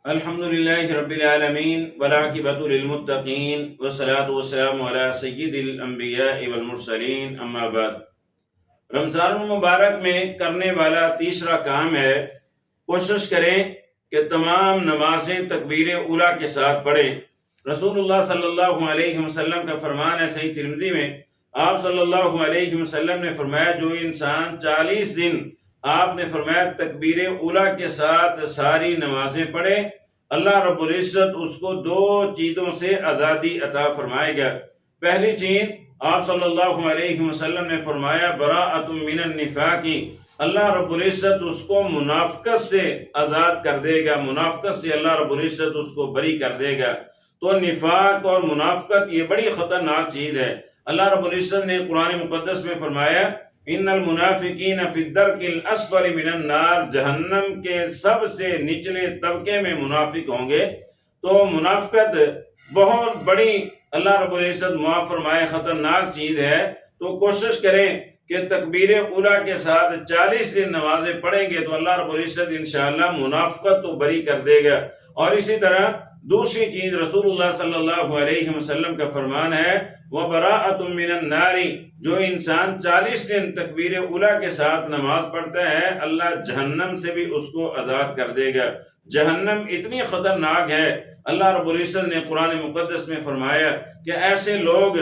الحمد للہ رب العالمین والعاقبۃ للمتقین والصلاۃ والسلام علی سید الانبیاء والمرسلین اما بعد۔ رمضان المبارک میں کرنے والا تیسرا کام ہے، کوشش کریں کہ تمام نمازیں تکبیر اولیٰ کے ساتھ پڑھیں۔ رسول اللہ صلی اللہ علیہ وسلم کا فرمان ہے صحیح ترمذی میں، آپ صلی اللہ علیہ وسلم نے فرمایا جو انسان 40 دن آپ نے فرمایا تکبیر اولیٰ کے ساتھ ساری نمازیں پڑھے، اللہ رب العزت اس کو 2 چیزوں سے آزادی عطا فرمائے گا۔ پہلی چیز آپ صلی اللہ علیہ وسلم نے فرمایا براءۃ من النفاق، اللہ رب العزت اس کو منافقت سے آزاد کر دے گا، منافقت سے اللہ رب العزت اس کو بری کر دے گا۔ تو نفاق اور منافقت یہ بڑی خطرناک چیز ہے۔ اللہ رب العزت نے قرآن مقدس میں فرمایا ان المنافقین فی الدرک الاسفل من النار، جہنم کے سب سے نچلے طبقے میں منافق ہوں گے۔ تو منافقت بہت بڑی اللہ رب العزت معاف فرمائے خطرناک چیز ہے۔ تو کوشش کریں کہ تکبیر اولیٰ کے ساتھ 40 دن نمازیں پڑھیں گے تو اللہ رب العزت انشاءاللہ منافقت تو بری کر دے گا۔ اور اسی طرح دوسری چیز رسول اللہ صلی اللہ علیہ وسلم کا فرمان ہے وَبَرَاءَةٌ مِّنَ النَّارِ، جو انسان 40 دن تکبیر اولیٰ کے ساتھ نماز پڑھتا ہے اللہ جہنم سے بھی اس کو آزاد کر دے گا۔ جہنم اتنی خطرناک ہے، اللہ رب العزت نے قرآن مقدس میں فرمایا کہ ایسے لوگ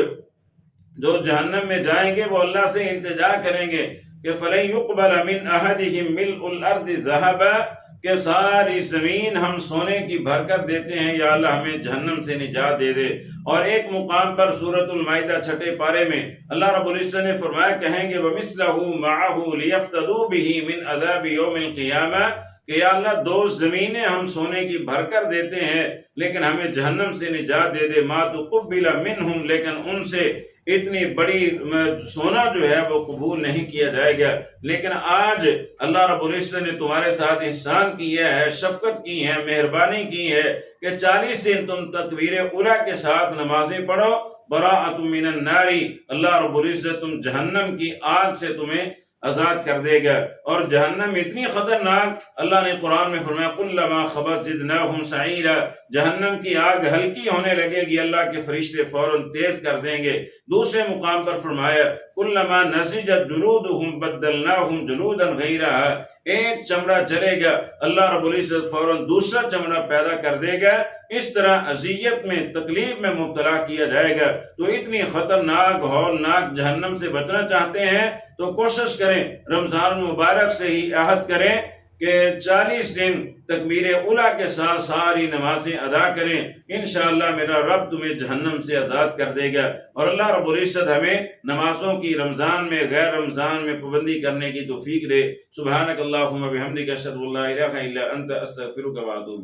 جو جہنم میں جائیں گے وہ اللہ سے التجا کریں گے کہ فَلَن يُقْبَلَ مِنْ أَحَدِهِمْ مِلْءُ الْأَرْضِ ذَهَبًا، کہ ساری زمین ہم سونے کی برکت دیتے ہیں یا اللہ ہمیں جہنم سے نجات دے دے۔ اور ایک مقام پر سورۃ المائدہ 6 پارے میں اللہ رب العزت نے فرمایا کہیں گے وَمِثْلَهُ مَعَهُ لِيَفْتَدُوا بِهِ مِنْ عَذَابِ يَوْمِ الْقِيَامَةِ، کہ یا اللہ 2 زمینیں ہم سونے کی بھرکر دیتے ہیں لیکن ہمیں جہنم سے نجات دے دے، مَا تُقُبِّلَ مِنْهُمْ، لیکن ان سے اتنی بڑی سونا جو ہے وہ قبول نہیں کیا جائے گا۔ لیکن آج اللہ رب العزت نے تمہارے ساتھ احسان کیا ہے، شفقت کی ہے، مہربانی کی ہے کہ 40 دن تم تکبیر اولیٰ کے ساتھ نمازیں پڑھو، براءۃ من النار، اللہ رب العزت تم جہنم کی آگ سے تمہیں آزاد کر دے گا۔ اور جہنم اتنی خطرناک، اللہ نے قرآن میں فرمایا کلما خبت زدناہم سعیرا، جہنم کی آگ ہلکی ہونے لگے گی اللہ کے فرشتے فوراً تیز کر دیں گے۔ دوسرے مقام پر فرمایا کلما نضجت جلودہم بدلناہم جلودا غیرہا، ایک چمڑا جلے گا اللہ رب العزت فوراً دوسرا چمڑا پیدا کر دے گا، اس طرح اذیت میں تکلیف میں مبتلا کیا جائے گا۔ تو اتنی خطرناک ہولناک جہنم سے بچنا چاہتے ہیں تو کوشش کریں رمضان مبارک سے ہی عہد کریں کہ 40 دن تکبیر اولیٰ کے ساتھ ساری نمازیں ادا کریں، انشاءاللہ میرا رب تمہیں جہنم سے آزاد کر دے گا۔ اور اللہ رب العزت ہمیں نمازوں کی رمضان میں غیر رمضان میں پابندی کرنے کی توفیق دے۔ سبحانک اللہم و بحمدک اشہد ان لا الہ الا انت استغفرک و اتوب الیک۔